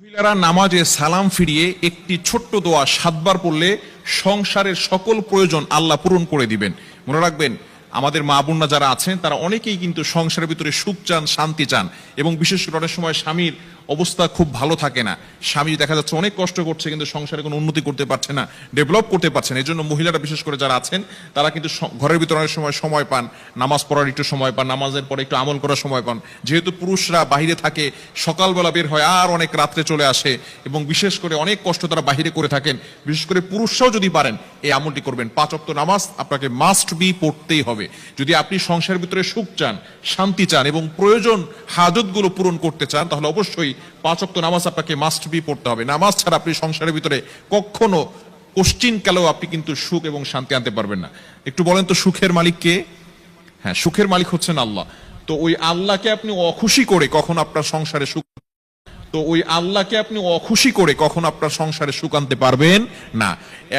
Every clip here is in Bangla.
মহিলারা নামাজে সালাম ফিরিয়ে একটি ছোট্ট দোয়া 7 বার পড়লে সংসারের সকল প্রয়োজন আল্লাহ পূরণ করে দিবেন। মনে রাখবেন, আমাদের মা বোনরা যারা আছেন তারা অনেকেই কিন্তু সংসারের ভিতরে সুখ চান, শান্তি চান, এবং বিশেষ করে অনেক সময় স্বামীর অবস্থা খুব ভালো থাকে না। স্বামী দেখা যাচ্ছে অনেক কষ্ট করছে, কিন্তু সংসারে কোনো উন্নতি করতে পারছে না, ডেভেলপ করতে পারছে না। এই জন্য মহিলারা বিশেষ করে যারা আছেন তারা কিন্তু ঘরের ভিতরে অনেক সময় পান, নামাজ পড়ার একটু সময় পান, নামাজের পরে একটু আমল করার সময় পান। যেহেতু পুরুষরা বাহিরে থাকে, সকালবেলা বের হয় আর অনেক রাত্রে চলে আসে, এবং বিশেষ করে অনেক কষ্ট তারা বাহিরে করে থাকেন। বিশেষ করে পুরুষরাও যদি পারেন এই আমলটি করবেন। 5 ওয়াক্ত নামাজ আপনাকে মাস্ট বি পড়তেই হবে। যদি আপনি সংসারের ভিতরে সুখ চান, শান্তি চান এবং প্রয়োজন হাজতগুলো পূরণ করতে চান, তাহলে অবশ্যই 5 ওয়াক্ত নামাজ আপনাকে মাস্ট বি পড়তে হবে। নামাজ ছাড়া আপনি সংসারের ভিতরে কখনো কোশ্চিন কালেও আপনি কিন্তু সুখ এবং শান্তি আনতে পারবেন না। একটু বলেন তো, সুখের মালিক কে? হ্যাঁ, সুখের মালিক হচ্ছেন আল্লাহ। তো ওই আল্লাহকে আপনি অখুশি করে কখন আপনার সংসারে সুখ আপনার সংসারে সুখ আনতে পারবেন না।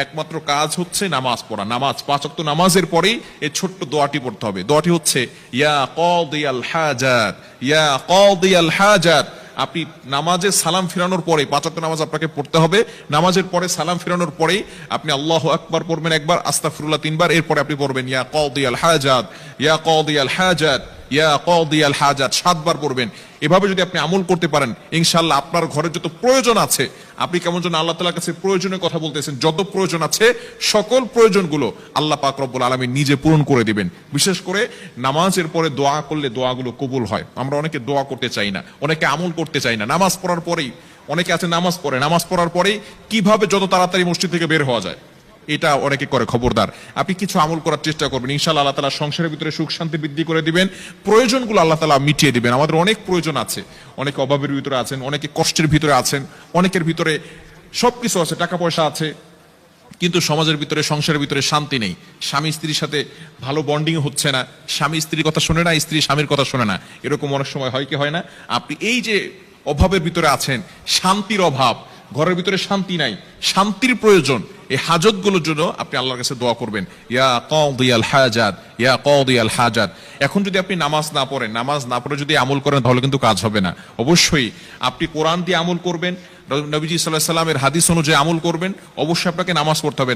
একমাত্র কাজ হচ্ছে নামাজ পড়া। নামাজ 5 ওয়াক্ত নামাজের পরেই এই ছোট্ট দোয়াটি পড়তে হবে। দোয়াটি হচ্ছে ইয়া কাদিয়াল হাজাত, ইয়া কাদিয়াল হাজাত। আপনি নামাজে সালাম ফিরানোর পরে 5 ওয়াক্ত নামাজ আপনাকে পড়তে হবে। নামাজের পরে সালাম ফিরানোর পরেই আপনি আল্লাহু আকবার পড়বেন একবার, আস্তাগফিরুল্লাহ 3 বার, এরপরে আপনি পড়বেন ইয়া কাদিয়াল হাজাত, ইয়া কাদিয়াল হাজাত, ইয়া কাদিয়াল হাজাত 7 বার পড়বেন। এভাবে যদি আপনি আমল করতে পারেন, ইনশাআল্লাহ আপনার ঘরে যত প্রয়োজন আছে, আপনি কেমন যেন আল্লাহ তাআলার কাছে প্রয়োজনের কথা বলতেছেন, যত প্রয়োজন আছে সকল প্রয়োজনগুলো আল্লাহ পাক রব্বুল আলামিন নিজে পূরণ করে দিবেন। বিশেষ করে নামাজের পরে দোয়া করলে দোয়াগুলো কবুল হয়। আমরা অনেকে দোয়া করতে চাই না, অনেকে আমল করতে চাই না। নামাজ পড়ার পরেই অনেকে আছে নামাজ পড়ার পরেই কিভাবে যত তাড়াতাড়ি মসজিদ থেকে বের হওয়া যায় এটা অনেকে করে। খবরদার, আপনি কিছু আমল করার চেষ্টা করবেন, ইনশাআল্লাহ আল্লাহ তাআলা সংসারের ভিতরে সুখ শান্তি বৃদ্ধি করে দিবেন, প্রয়োজনগুলো আল্লাহ তাআলা মিটিয়ে দিবেন। আমাদের অনেক প্রয়োজন আছে, অনেকে অভাবের ভিতরে আছেন, অনেকে কষ্টের ভিতরে আছেন, অনেকের ভিতরে সবকিছু আছে, টাকা পয়সা আছে, কিন্তু সমাজের ভিতরে, সংসারের ভিতরে শান্তি নেই। স্বামী স্ত্রীর সাথে ভালো বন্ডিং হচ্ছে না, স্বামী স্ত্রীর কথা শোনে না, স্ত্রী স্বামীর কথা শোনে না। এরকম অনেক সময় হয় কি হয় না? আপনি এই যে অভাবের ভিতরে আছেন, শান্তির অভাব, ঘরের ভিতরে শান্তি নাই, শান্তির প্রয়োজন, এই হাজতগুলোর জন্য আপনি আল্লাহর কাছে দোয়া করবেন, ইয়া কাদিয়াল হাজাত, ইয়া কাদিয়াল হাজাত। এখন যদি আপনি নামাজ না পড়ে যদি আমল করেন, তাহলে কিন্তু কাজ হবে না। অবশ্যই আপনি কোরআন দিয়ে আমল করবেন, নবীজি সাল্লাল্লাহু আলাইহি ওয়াসাল্লামের হাদিস অনুযায়ী আমল করবেন। অবশ্যই আপনাকে নামাজ পড়তে হবে।